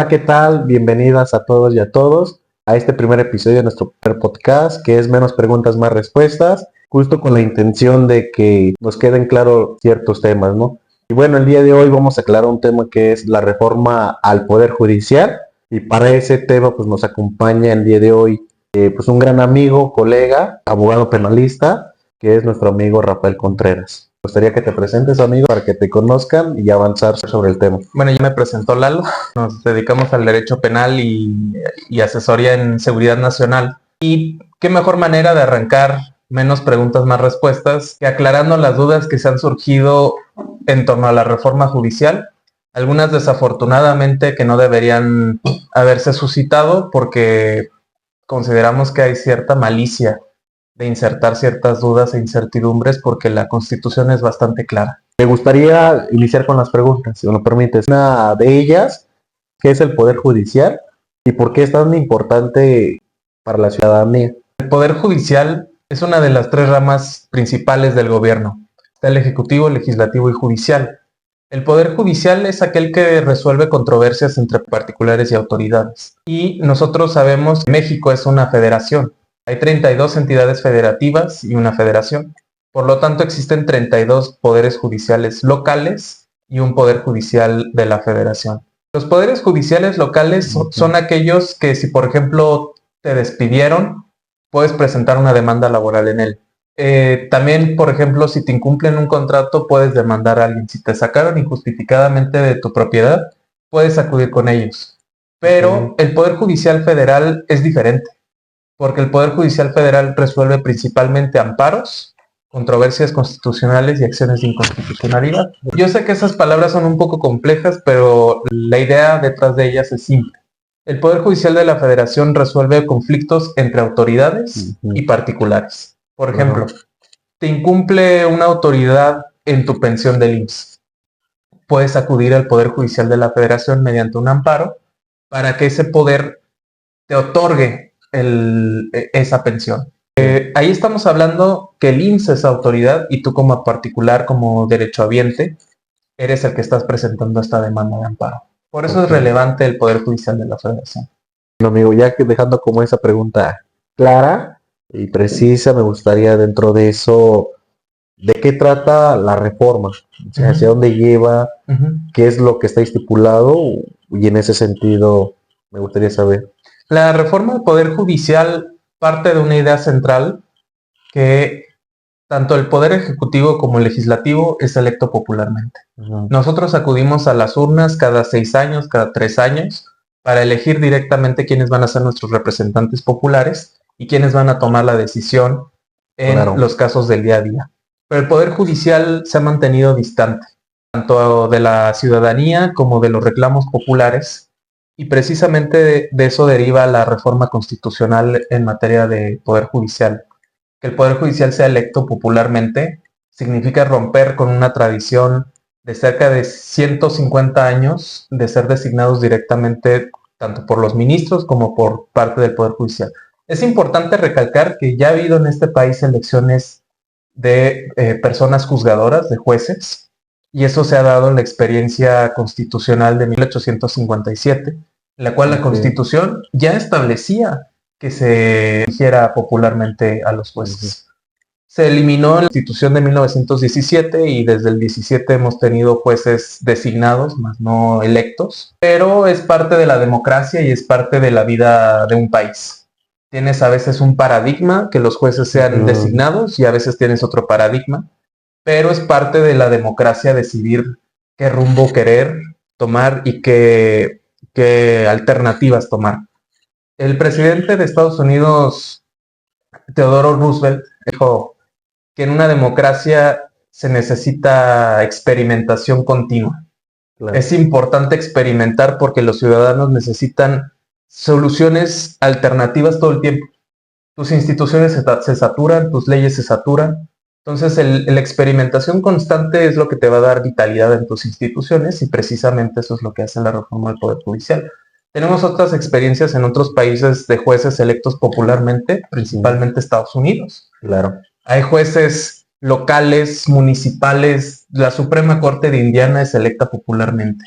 Hola, ¿qué tal? Bienvenidas a todos y a todos a este primer episodio de nuestro primer podcast, que es Menos preguntas, más respuestas, justo con la intención de que nos queden claros ciertos temas, ¿no? Y bueno, el día de hoy vamos a aclarar un tema que es la reforma al Poder Judicial, y para ese tema pues nos acompaña el día de hoy pues un gran amigo, colega, abogado penalista, que es nuestro amigo Rafael Contreras. Me gustaría que te presentes, amigo, para que te conozcan y avanzar sobre el tema. Bueno, ya me presentó Lalo, nos dedicamos al derecho penal y asesoría en seguridad nacional. Y qué mejor manera de arrancar menos preguntas, más respuestas, que aclarando las dudas que se han surgido en torno a la reforma judicial, algunas desafortunadamente que no deberían haberse suscitado porque consideramos que hay cierta malicia de insertar ciertas dudas e incertidumbres porque la Constitución es bastante clara. Me gustaría iniciar con las preguntas, si me lo permites. Una de ellas, ¿qué es el Poder Judicial y por qué es tan importante para la ciudadanía? El Poder Judicial es una de las tres ramas principales del gobierno. Está el Ejecutivo, Legislativo y Judicial. El Poder Judicial es aquel que resuelve controversias entre particulares y autoridades. Y nosotros sabemos que México es una federación. Hay 32 entidades federativas y una federación. Por lo tanto, existen 32 poderes judiciales locales y un poder judicial de la federación. Los poderes judiciales locales son aquellos que si, por ejemplo, te despidieron, puedes presentar una demanda laboral en él. También, por ejemplo, si te incumplen un contrato, puedes demandar a alguien. Si te sacaron injustificadamente de tu propiedad, puedes acudir con ellos. Pero el Poder Judicial Federal es diferente, porque el Poder Judicial Federal resuelve principalmente amparos, controversias constitucionales y acciones de inconstitucionalidad. Yo sé que esas palabras son un poco complejas, pero la idea detrás de ellas es simple. El Poder Judicial de la Federación resuelve conflictos entre autoridades y particulares. Por ejemplo, te incumple una autoridad en tu pensión del IMSS. Puedes acudir al Poder Judicial de la Federación mediante un amparo para que ese poder te otorgue esa pensión. Ahí estamos hablando que el IMSS es autoridad y tú como particular, como derechohabiente, eres el que estás presentando esta demanda de amparo. Por eso es relevante el Poder Judicial de la Federación. Bueno, amigo, ya que dejando como esa pregunta clara y precisa, me gustaría dentro de eso, ¿de qué trata la reforma? O sea, ¿hacia dónde lleva? ¿Qué es lo que está estipulado? Y en ese sentido, me gustaría saber. La reforma del Poder Judicial parte de una idea central que tanto el Poder Ejecutivo como el Legislativo es electo popularmente. Nosotros acudimos a las urnas cada 6 años, cada 3 años, para elegir directamente quiénes van a ser nuestros representantes populares y quiénes van a tomar la decisión en los casos del día a día. Pero el Poder Judicial se ha mantenido distante, tanto de la ciudadanía como de los reclamos populares, y precisamente de eso deriva la reforma constitucional en materia de Poder Judicial. Que el Poder Judicial sea electo popularmente significa romper con una tradición de cerca de 150 años de ser designados directamente tanto por los ministros como por parte del Poder Judicial. Es importante recalcar que ya ha habido en este país elecciones de personas juzgadoras, de jueces, y eso se ha dado en la experiencia constitucional de 1857, en la cual la Constitución ya establecía que se eligiera popularmente a los jueces. Se eliminó en la Constitución de 1917 y desde el 17 hemos tenido jueces designados, más no electos, pero es parte de la democracia y es parte de la vida de un país. Tienes a veces un paradigma que los jueces sean designados y a veces tienes otro paradigma, pero es parte de la democracia decidir qué rumbo querer tomar y qué alternativas tomar. El presidente de Estados Unidos, Theodore Roosevelt, dijo que en una democracia se necesita experimentación continua. Claro. Es importante experimentar porque los ciudadanos necesitan soluciones alternativas todo el tiempo. Tus instituciones se saturan, tus leyes se saturan. Entonces, la experimentación constante es lo que te va a dar vitalidad en tus instituciones y precisamente eso es lo que hace la reforma del Poder Judicial. Tenemos otras experiencias en otros países de jueces electos popularmente, principalmente Estados Unidos. Claro. Hay jueces locales, municipales, la Suprema Corte de Indiana es electa popularmente.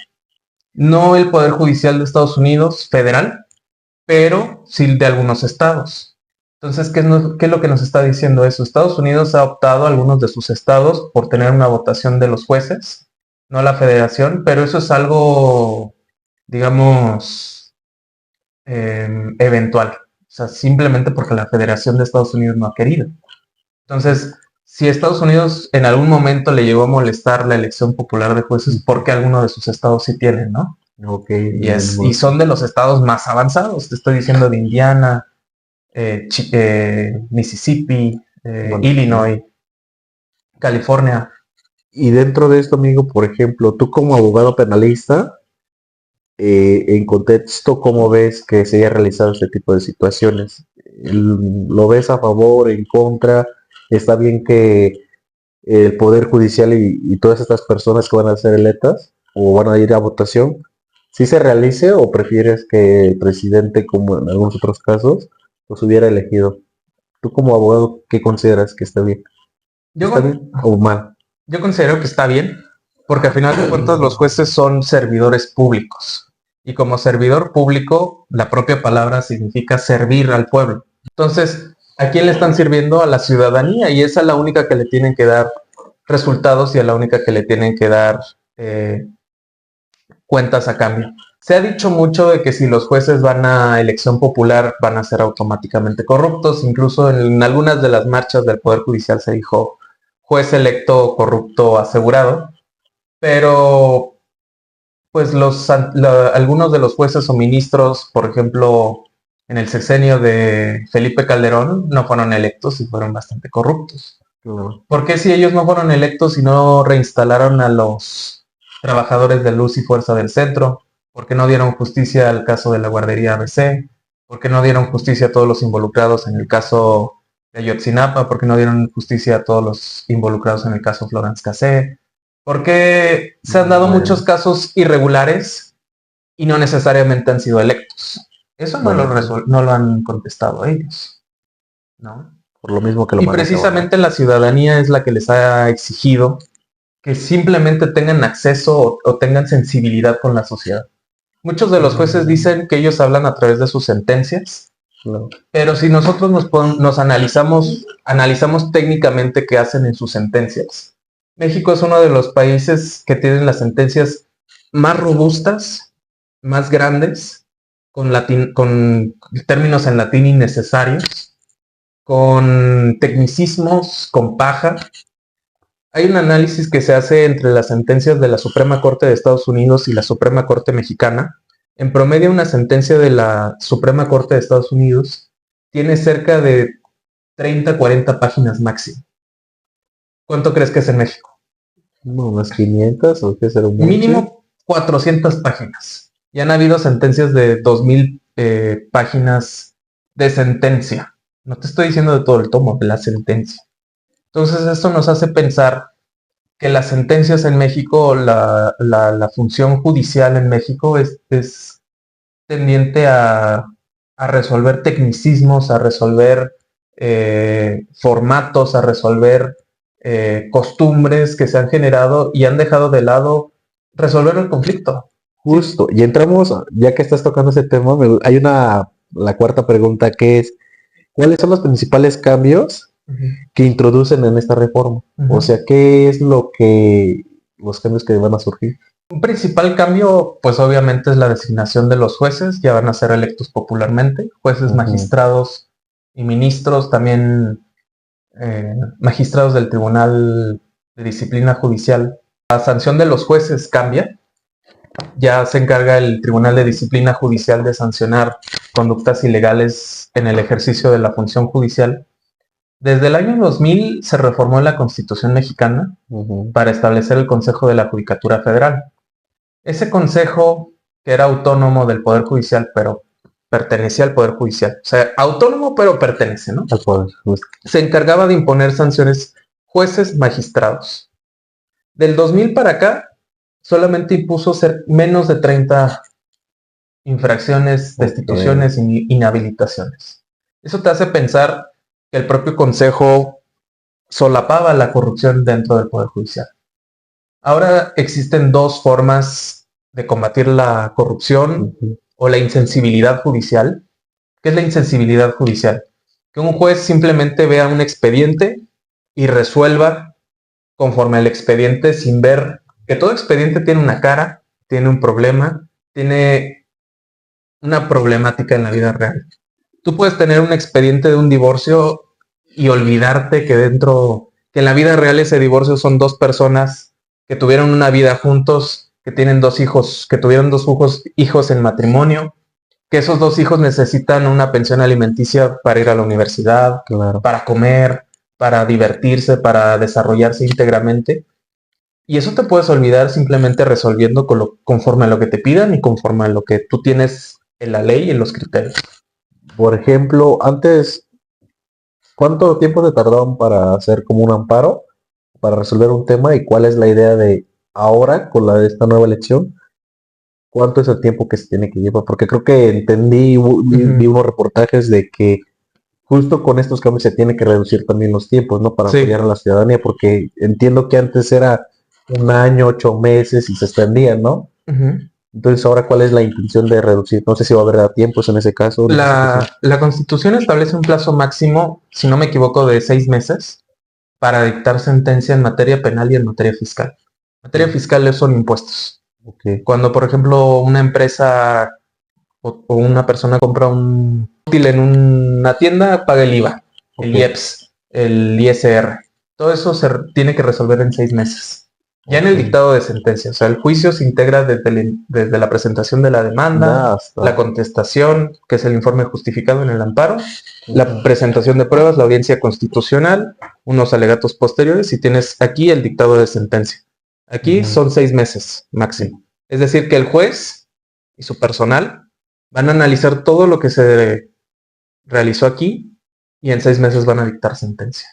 No el Poder Judicial de Estados Unidos, federal, pero sí de algunos estados. Entonces, ¿qué es lo que nos está diciendo eso? Estados Unidos ha optado, algunos de sus estados, por tener una votación de los jueces, no la federación, pero eso es algo, digamos, eventual. O sea, simplemente porque la Federación de Estados Unidos no ha querido. Entonces, si a Estados Unidos en algún momento le llegó a molestar la elección popular de jueces, porque algunos de sus estados sí tienen, ¿no? Ok. Y son de los estados más avanzados. Te estoy diciendo de Indiana, Mississippi, Bueno, Illinois, California. y dentro de esto, amigo, por ejemplo, tú como abogado penalista, en contexto, ¿cómo ves que se haya realizado este tipo de situaciones? ¿Lo ves a favor, en contra? ¿Está bien que el Poder Judicial y todas estas personas que van a ser electas o van a ir a votación, si se realice o prefieres que el presidente, como en algunos otros casos, los hubiera elegido? Tú como abogado, ¿qué consideras que está bien? ¿Está Yo, bien o mal? yo considero que está bien, porque al final de cuentas los jueces son servidores públicos. Y como servidor público, la propia palabra significa servir al pueblo. Entonces, ¿a quién le están sirviendo? A la ciudadanía, y esa es la única que le tienen que dar resultados y a la única que le tienen que dar cuentas a cambio. Se ha dicho mucho de que si los jueces van a elección popular van a ser automáticamente corruptos. Incluso en algunas de las marchas del Poder Judicial se dijo juez electo corrupto asegurado. Pero pues algunos de los jueces o ministros, por ejemplo, en el sexenio de Felipe Calderón, no fueron electos y fueron bastante corruptos. No. ¿Por qué si ellos no fueron electos y no reinstalaron a los trabajadores de luz y fuerza del centro? ¿Por qué no dieron justicia al caso de la guardería ABC? ¿Por qué no dieron justicia a todos los involucrados en el caso de Ayotzinapa? ¿Por qué no dieron justicia a todos los involucrados en el caso Florence Cassé? ¿Por qué se han dado muchos casos irregulares y no necesariamente han sido electos? Eso no lo han contestado ellos, ¿no? Por lo mismo que lo Y manejaban. precisamente la ciudadanía es la que les ha exigido que simplemente tengan acceso o tengan sensibilidad con la sociedad. Muchos de los jueces dicen que ellos hablan a través de sus sentencias, No. pero si nosotros nos analizamos técnicamente qué hacen en sus sentencias, México es uno de los países que tienen las sentencias más robustas, más grandes, con términos en latín innecesarios, con tecnicismos, con paja. Hay un análisis que se hace entre las sentencias de la Suprema Corte de Estados Unidos y la Suprema Corte Mexicana. En promedio, una sentencia de la Suprema Corte de Estados Unidos tiene cerca de 30, 40 páginas máximo. ¿Cuánto crees que es en México? Unas 500 o qué será un mucho. Mínimo 400 páginas. Y han habido sentencias de 2000 páginas de sentencia. No te estoy diciendo de todo el tomo, de la sentencia. Entonces esto nos hace pensar que las sentencias en México, la función judicial en México es tendiente a resolver tecnicismos, a resolver formatos, a resolver costumbres que se han generado y han dejado de lado resolver el conflicto. Justo, y entramos, ya que estás tocando ese tema, hay la cuarta pregunta que es, ¿cuáles son los principales cambios que introducen en esta reforma? O sea, ¿qué es los cambios que van a surgir? Un principal cambio, pues obviamente es la designación de los jueces, ya van a ser electos popularmente, jueces, magistrados y ministros, también magistrados del Tribunal de Disciplina Judicial. La sanción de los jueces cambia, ya se encarga el Tribunal de Disciplina Judicial de sancionar conductas ilegales en el ejercicio de la función judicial. Desde el año 2000 se reformó la Constitución mexicana para establecer el Consejo de la Judicatura Federal. Ese consejo, que era autónomo del Poder Judicial, pero pertenecía al Poder Judicial, o sea, autónomo pero pertenece, ¿no? Al poder, justo. Se encargaba de imponer sanciones jueces, magistrados. Del 2000 para acá, solamente impuso menos de 30 infracciones, destituciones, inhabilitaciones. Eso te hace pensar que el propio Consejo solapaba la corrupción dentro del Poder Judicial. Ahora existen dos formas de combatir la corrupción Ujú. o la insensibilidad judicial. ¿Qué es la insensibilidad judicial? Que un juez simplemente vea un expediente y resuelva conforme al expediente sin ver que todo expediente tiene una cara, tiene un problema, tiene una problemática en la vida real. Tú puedes tener un expediente de un divorcio y olvidarte que en la vida real ese divorcio son dos personas que tuvieron una vida juntos, que tienen dos hijos, que tuvieron dos hijos en matrimonio, que esos dos hijos necesitan una pensión alimenticia para ir a la universidad, Claro. para comer, para divertirse, para desarrollarse íntegramente. Y eso te puedes olvidar simplemente resolviendo conforme a lo que te pidan y conforme a lo que tú tienes en la ley y en los criterios. Por ejemplo, antes, ¿cuánto tiempo te tardaban para hacer como un amparo, para resolver un tema? ¿Y cuál es la idea de ahora con la de esta nueva elección? ¿Cuánto es el tiempo que se tiene que llevar? Porque creo que entendí, vi unos reportajes de que justo con estos cambios se tiene que reducir también los tiempos, ¿no? Para apoyar Sí. a la ciudadanía, porque entiendo que antes era un año, 8 meses y se extendían, ¿no? Uh-huh. Entonces, ahora, ¿cuál es la intención de reducir? No sé si va a haber tiempos en ese caso. En esa situación. La Constitución establece un plazo máximo, si no me equivoco, de 6 meses para dictar sentencia en materia penal y en materia fiscal. Materia fiscal son impuestos. Ok. Cuando, por ejemplo, una empresa o una persona compra un útil en una tienda, paga el IVA, el Ok. IEPS, el ISR. Todo eso se tiene que resolver en 6 meses. Ya en el Ok. dictado de sentencia, o sea, el juicio se integra desde la presentación de la demanda, Hasta. la contestación, que es el informe justificado en el amparo, la Ujú. presentación de pruebas, la audiencia constitucional, unos alegatos posteriores y tienes aquí el dictado de sentencia. Aquí Ujú. son 6 meses máximo. Es decir, que el juez y su personal van a analizar todo lo que se realizó aquí y en 6 meses van a dictar sentencia.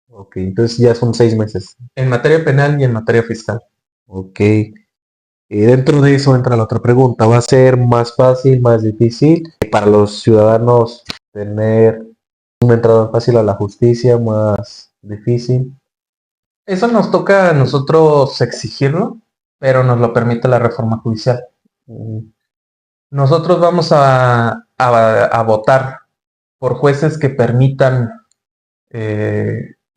Ok, entonces ya son 6 meses. En materia penal y en materia fiscal. Ok. Y dentro de eso entra la otra pregunta. ¿Va a ser más fácil, más difícil para los ciudadanos tener una entrada fácil a la justicia, más difícil? Eso nos toca a nosotros exigirlo, pero nos lo permite la reforma judicial. Mm. Nosotros vamos a votar por jueces que permitan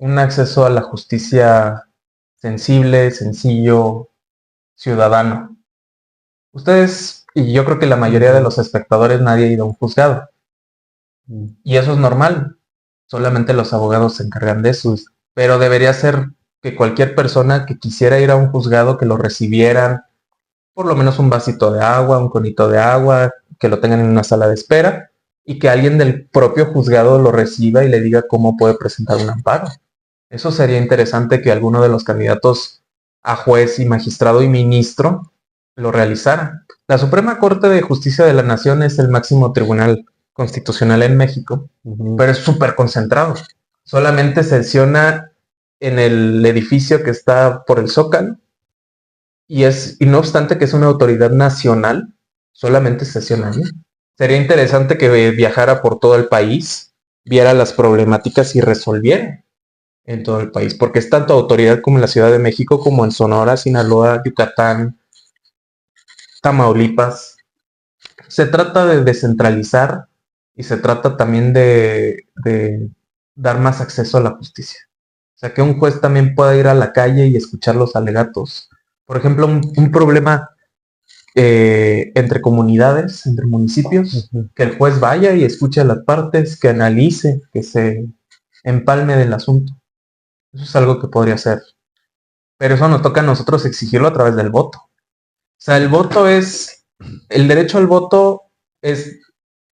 un acceso a la justicia sensible, sencillo, ciudadano. Ustedes, y yo creo que la mayoría de los espectadores, nadie ha ido a un juzgado. Y eso es normal. Solamente los abogados se encargan de eso. Pero debería ser que cualquier persona que quisiera ir a un juzgado, que lo recibieran, por lo menos un vasito de agua, un conito de agua, que lo tengan en una sala de espera y que alguien del propio juzgado lo reciba y le diga cómo puede presentar un amparo. Eso sería interesante que alguno de los candidatos a juez y magistrado y ministro lo realizara. La Suprema Corte de Justicia de la Nación es el máximo tribunal constitucional en México, pero es súper concentrado. Solamente sesiona en el edificio que está por el Zócalo y no obstante que es una autoridad nacional, solamente sesiona ahí. Sería interesante que viajara por todo el país, viera las problemáticas y resolviera en todo el país, porque es tanto autoridad como en la Ciudad de México, como en Sonora, Sinaloa, Yucatán, Tamaulipas. Se trata de descentralizar y se trata también de dar más acceso a la justicia. O sea, que un juez también pueda ir a la calle y escuchar los alegatos. Por ejemplo, un problema entre comunidades, entre municipios, que el juez vaya y escuche a las partes, que analice, que se empalme del asunto. Eso es algo que podría ser. Pero eso nos toca a nosotros exigirlo a través del voto. O sea, el derecho al voto es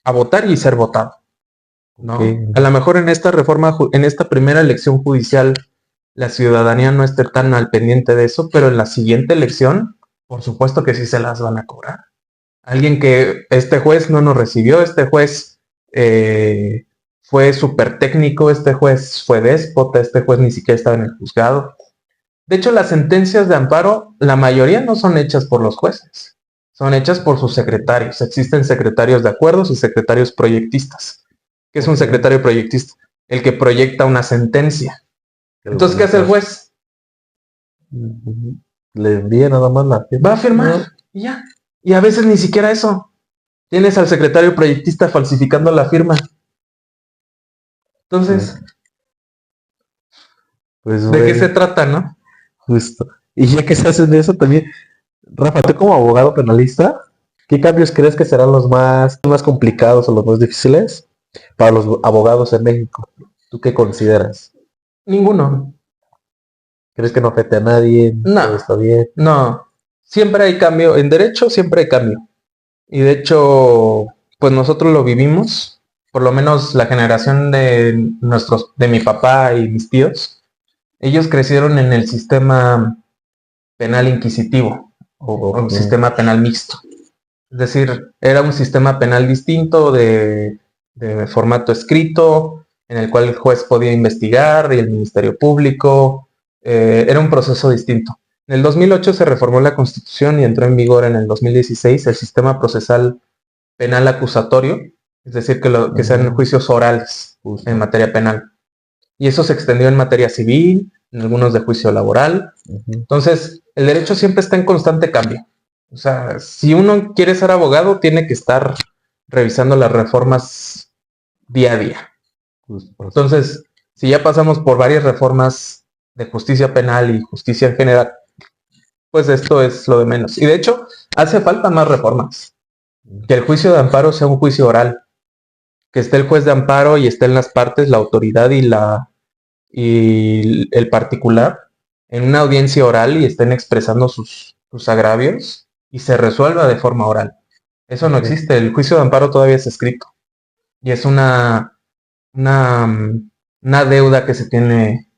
a votar y ser votado, ¿no? Okay. A lo mejor en esta reforma, en esta primera elección judicial, la ciudadanía no esté tan al pendiente de eso, pero en la siguiente elección, por supuesto que sí se las van a cobrar. Alguien que este juez no nos recibió, este juez fue súper técnico, este juez fue déspota, este juez ni siquiera estaba en el juzgado. De hecho, las sentencias de amparo, la mayoría no son hechas por los jueces, son hechas por sus secretarios. Existen secretarios de acuerdos y secretarios proyectistas. ¿Qué es un secretario proyectista? El que proyecta una sentencia. Entonces, ¿qué hace el juez? Le envía nada más la firma. Va a firmar y ya. Y a veces ni siquiera eso. Tienes al secretario proyectista falsificando la firma. Entonces, Pues ¿de qué se bueno, trata, no? justo. Y ya que se hacen de eso también, Rafa, tú como abogado penalista, ¿qué cambios crees que serán los más complicados o los más difíciles para los abogados en México? ¿Tú qué consideras? Ninguno. ¿Crees que no afecte a nadie? ¿Todo No, está bien? no. Siempre hay cambio. En derecho siempre hay cambio. Y de hecho, pues nosotros lo vivimos. Por lo menos la generación de mi papá y mis tíos. Ellos crecieron en el sistema penal inquisitivo o un Ok. sistema penal mixto. Es decir, era un sistema penal distinto de formato escrito, en el cual el juez podía investigar y el Ministerio Público. Era un proceso distinto. En el 2008 se reformó la Constitución y entró en vigor en el 2016 el sistema procesal penal acusatorio, es decir, que sean Ujú, juicios orales en justo. materia penal. Y eso se extendió en materia civil, en algunos de juicio laboral. Ujú. Entonces, el derecho siempre está en constante cambio. O sea, si uno quiere ser abogado, tiene que estar revisando las reformas día a día. Justo. Entonces, si ya pasamos por varias reformas de justicia penal y justicia en general, pues esto es lo de menos. Y de hecho, hace falta más reformas. Que el juicio de amparo sea un juicio oral, que esté el juez de amparo y estén las partes, la autoridad y el particular en una audiencia oral y estén expresando sus agravios y se resuelva de forma oral. Eso no Ok. existe. El juicio de amparo todavía es escrito y es una, una deuda que se tiene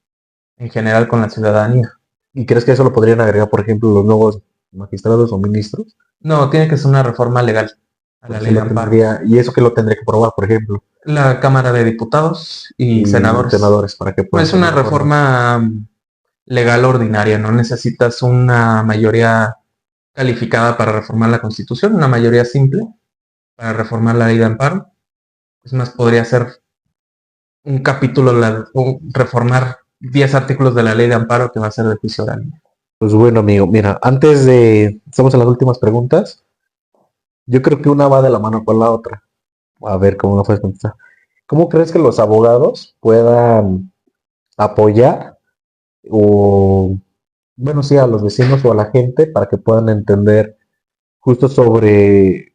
en general con la ciudadanía. ¿Y crees que eso lo podrían agregar, por ejemplo, los nuevos magistrados o ministros? No, tiene que ser una reforma legal a Pues la eso ley de lo amparo. tendría, y eso que lo tendría que probar, por ejemplo, La Cámara de Diputados y y los senadores. senadores para que No puedan es hacer una las reformas. reforma legal ordinaria, no necesitas una mayoría calificada para reformar la Constitución, una mayoría simple para reformar la ley de amparo. Es más, podría ser un capítulo, reformar 10 artículos de la ley de amparo que va a ser de juicio oral. Pues bueno, amigo, mira, estamos en las últimas preguntas. Yo creo que una va de la mano con la otra. A ver cómo me puedes contestar. ¿Cómo crees que los abogados puedan apoyar o, bueno, sí, a los vecinos o a la gente para que puedan entender justo sobre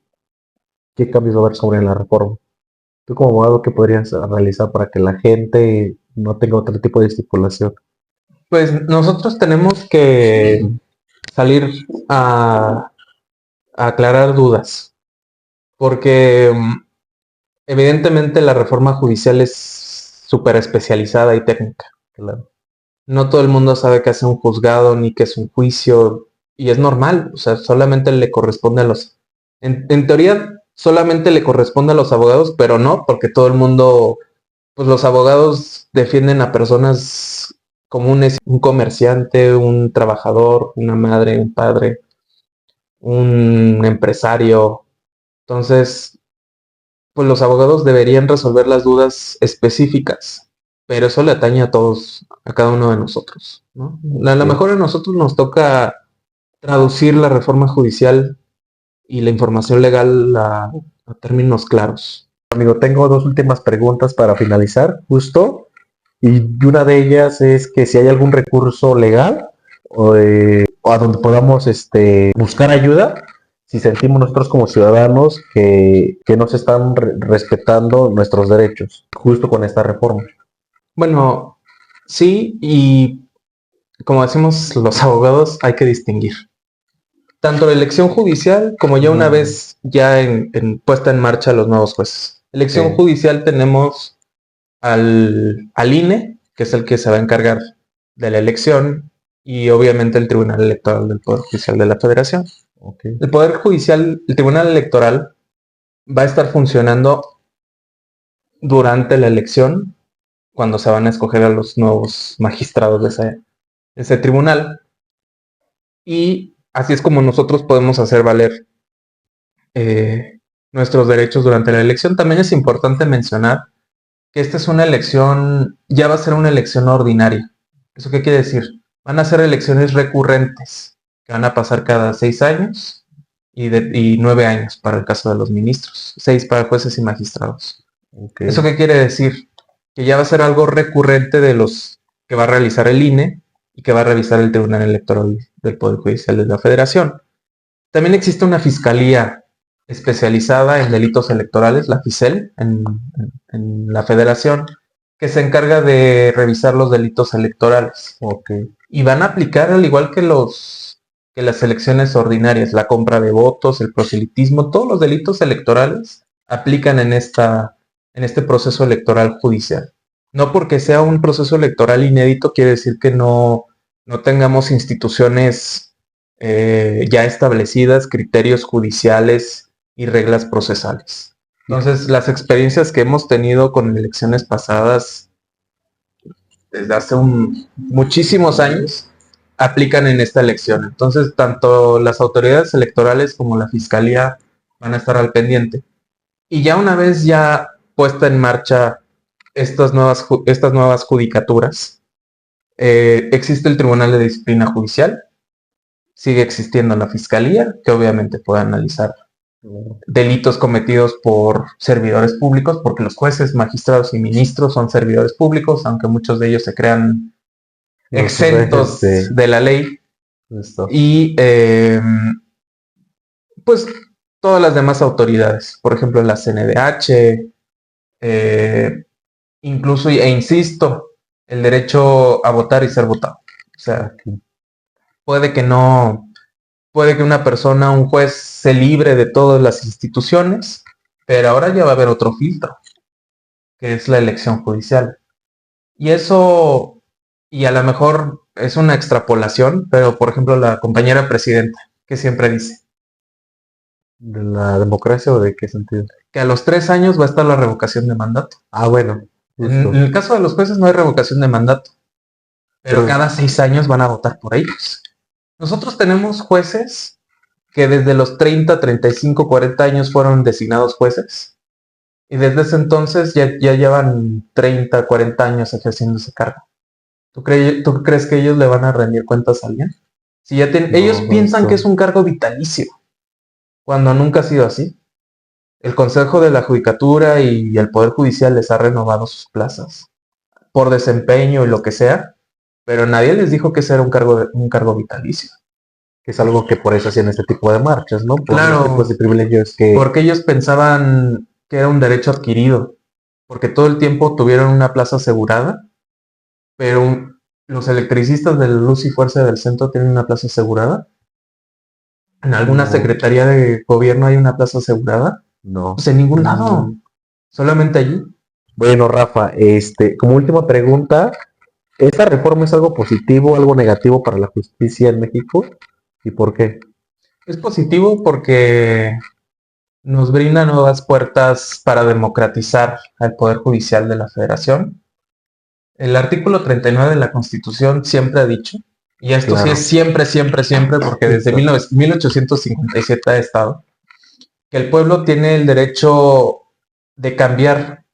qué cambios va a haber sobre la reforma? Tú como abogado, ¿qué podrías realizar para que la gente no tenga otro tipo de estipulación? Pues nosotros tenemos que salir a aclarar dudas, porque evidentemente la reforma judicial es súper especializada y técnica. Claro. No todo el mundo sabe qué hace un juzgado ni qué es un juicio, y es normal, o sea, solamente le corresponde a en teoría, solamente le corresponde a los abogados, pero no, porque todo el mundo, pues los abogados defienden a personas comunes, un comerciante, un trabajador, una madre, un padre, un empresario. Entonces, pues los abogados deberían resolver las dudas específicas, pero eso le atañe a todos, a cada uno de nosotros, ¿no? A lo Ok. mejor a nosotros nos toca traducir la reforma judicial y la información legal a términos claros. Amigo, tengo dos últimas preguntas para finalizar, justo. Y una de ellas es que si hay algún recurso legal o a donde podamos buscar ayuda, si sentimos nosotros como ciudadanos que no se están respetando nuestros derechos, justo con esta reforma. Bueno, sí, y como decimos los abogados, hay que distinguir. Tanto la elección judicial como ya una Mm, vez ya puesta en marcha los nuevos jueces. Elección ok, judicial tenemos al INE, que es el que se va a encargar de la elección, y obviamente el Tribunal Electoral del Poder Judicial de la Federación. ok. El Poder Judicial, el Tribunal Electoral va a estar funcionando durante la elección, cuando se van a escoger a los nuevos magistrados de ese tribunal, y así es como nosotros podemos hacer valer eh, nuestros derechos durante la elección. También es importante mencionar que esta es una elección, ya va a ser una elección ordinaria. ¿Eso qué quiere decir? Van a ser elecciones recurrentes, que van a pasar cada 6 años, y 9 años para el caso de los ministros, 6 para jueces y magistrados. Okay. ¿Eso qué quiere decir? Que ya va a ser algo recurrente de los que va a realizar el INE y que va a revisar el Tribunal Electoral del Poder Judicial de la Federación. También existe una fiscalía especializada en delitos electorales, la FICEL, en la Federación, que se encarga de revisar los delitos electorales. Okay. Y van a aplicar, al igual que las elecciones ordinarias, la compra de votos, el proselitismo, todos los delitos electorales aplican en este proceso electoral judicial. No porque sea un proceso electoral inédito quiere decir que no tengamos instituciones ya establecidas, criterios judiciales y reglas procesales. Entonces, las experiencias que hemos tenido con elecciones pasadas desde hace muchísimos años aplican en esta elección. Entonces, tanto las autoridades electorales como la fiscalía van a estar al pendiente. Y ya una vez ya puesta en marcha estas nuevas judicaturas, existe el Tribunal de Disciplina Judicial, sigue existiendo la Fiscalía, que obviamente puede analizar delitos cometidos por servidores públicos, porque los jueces, magistrados y ministros son servidores públicos, aunque muchos de ellos se crean exentos de la ley. Esto. Y pues todas las demás autoridades, por ejemplo la CNDH, incluso, e insisto, el derecho a votar y ser votado. O sea, puede que una persona, un juez, se libre de todas las instituciones, pero ahora ya va a haber otro filtro, que es la elección judicial. Y eso, y a lo mejor es una extrapolación, pero por ejemplo la compañera presidenta, que siempre dice, ¿de la democracia o de qué sentido? que a los 3 años va a estar la revocación de mandato. Ah, bueno. En el caso de los jueces no hay revocación de mandato, pero cada 6 años van a votar por ellos. Nosotros tenemos jueces que desde los 30, 35, 40 años fueron designados jueces y desde ese entonces ya llevan 30, 40 años ejerciendo ese cargo. ¿Tú crees que ellos le van a rendir cuentas a alguien? Si ya ellos piensan que es un cargo vitalicio, cuando nunca ha sido así. El Consejo de la Judicatura y el Poder Judicial les ha renovado sus plazas por desempeño y lo que sea, pero nadie les dijo que ese era un cargo vitalicio. Que es algo que por eso hacían este tipo de marchas, ¿no? Por claro, tipos de privilegios que... porque ellos pensaban que era un derecho adquirido, porque todo el tiempo tuvieron una plaza asegurada, pero los electricistas de la Luz y Fuerza del Centro tienen una plaza asegurada. ¿En alguna secretaría de gobierno hay una plaza asegurada? No. Pues en ningún lado, solamente allí. Bueno, Rafa, como última pregunta, ¿esta reforma es algo positivo, algo negativo para la justicia en México? ¿Y por qué? Es positivo porque nos brinda nuevas puertas para democratizar al Poder Judicial de la Federación. El artículo 39 de la Constitución siempre ha dicho, y esto sí es siempre, siempre, siempre, porque desde 1857 ha estado, que el pueblo tiene el derecho de cambiar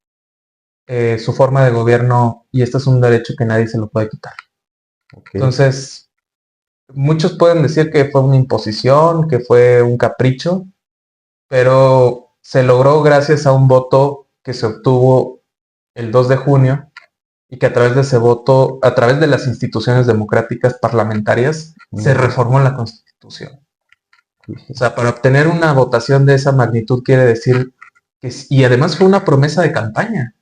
su forma de gobierno y este es un derecho que nadie se lo puede quitar. Entonces, muchos pueden decir que fue una imposición, que fue un capricho, pero se logró gracias a un voto que se obtuvo el 2 de junio y que a través de ese voto, a través de las instituciones democráticas parlamentarias, se reformó la Constitución. O sea, para obtener una votación de esa magnitud quiere decir que, y además fue una promesa de campaña,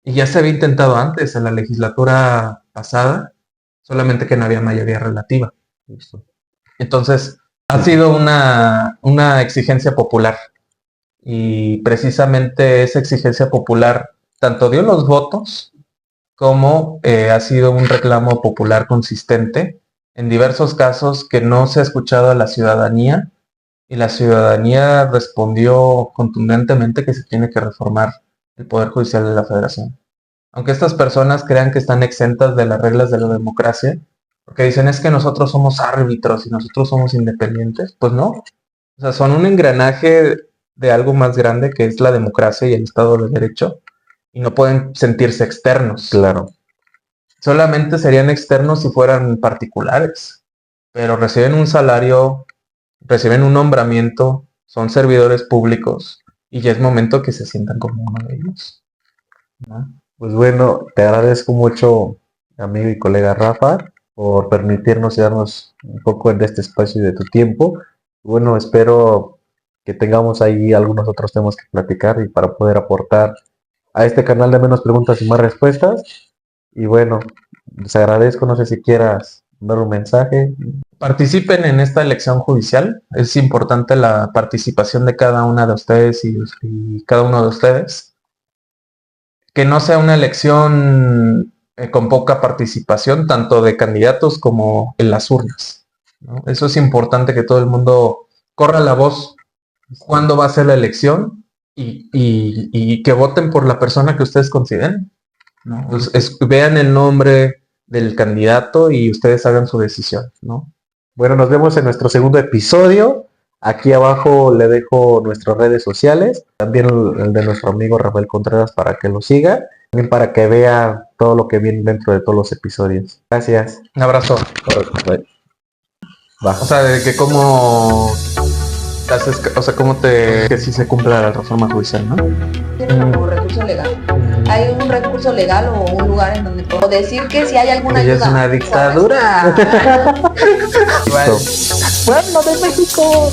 y ya se había intentado antes en la legislatura pasada, solamente que no había mayoría relativa. Entonces, ha sido una exigencia popular, y precisamente esa exigencia popular tanto dio los votos como ha sido un reclamo popular consistente en diversos casos que no se ha escuchado a la ciudadanía y la ciudadanía respondió contundentemente que se tiene que reformar el Poder Judicial de la Federación. Aunque estas personas crean que están exentas de las reglas de la democracia, porque dicen es que nosotros somos árbitros y nosotros somos independientes, pues no. O sea, son un engranaje de algo más grande que es la democracia y el Estado de Derecho, y no pueden sentirse externos. Claro. Solamente serían externos si fueran particulares, pero reciben un salario reciben un nombramiento, son servidores públicos y ya es momento que se sientan como uno de ellos, ¿no? Pues bueno, te agradezco mucho, amigo y colega Rafa, por permitirnos y darnos un poco de este espacio y de tu tiempo. Bueno, espero que tengamos ahí algunos otros temas que platicar y para poder aportar a este canal de menos preguntas y más respuestas. Y bueno, les agradezco, no sé si quieras dar un mensaje. Participen en esta elección judicial. Es importante la participación de cada una de ustedes y cada uno de ustedes. Que no sea una elección con poca participación, tanto de candidatos como en las urnas, ¿no? Eso es importante, que todo el mundo corra la voz cuándo va a ser la elección y que voten por la persona que ustedes consideren, ¿no? Vean el nombre del candidato y ustedes hagan su decisión, ¿no? Bueno, nos vemos en nuestro segundo episodio. Aquí abajo le dejo nuestras redes sociales, también el de nuestro amigo Rafael Contreras para que lo siga, también para que vea todo lo que viene dentro de todos los episodios. Gracias. Un abrazo. Va. O sea, de que cómo haces, o sea, cómo que si se cumpla la reforma judicial, ¿no? Tiene como recurso legal. Hay un recurso legal o un lugar en donde puedo decir que si hay alguna Ella ayuda. es una dictadura. Pueblo de México.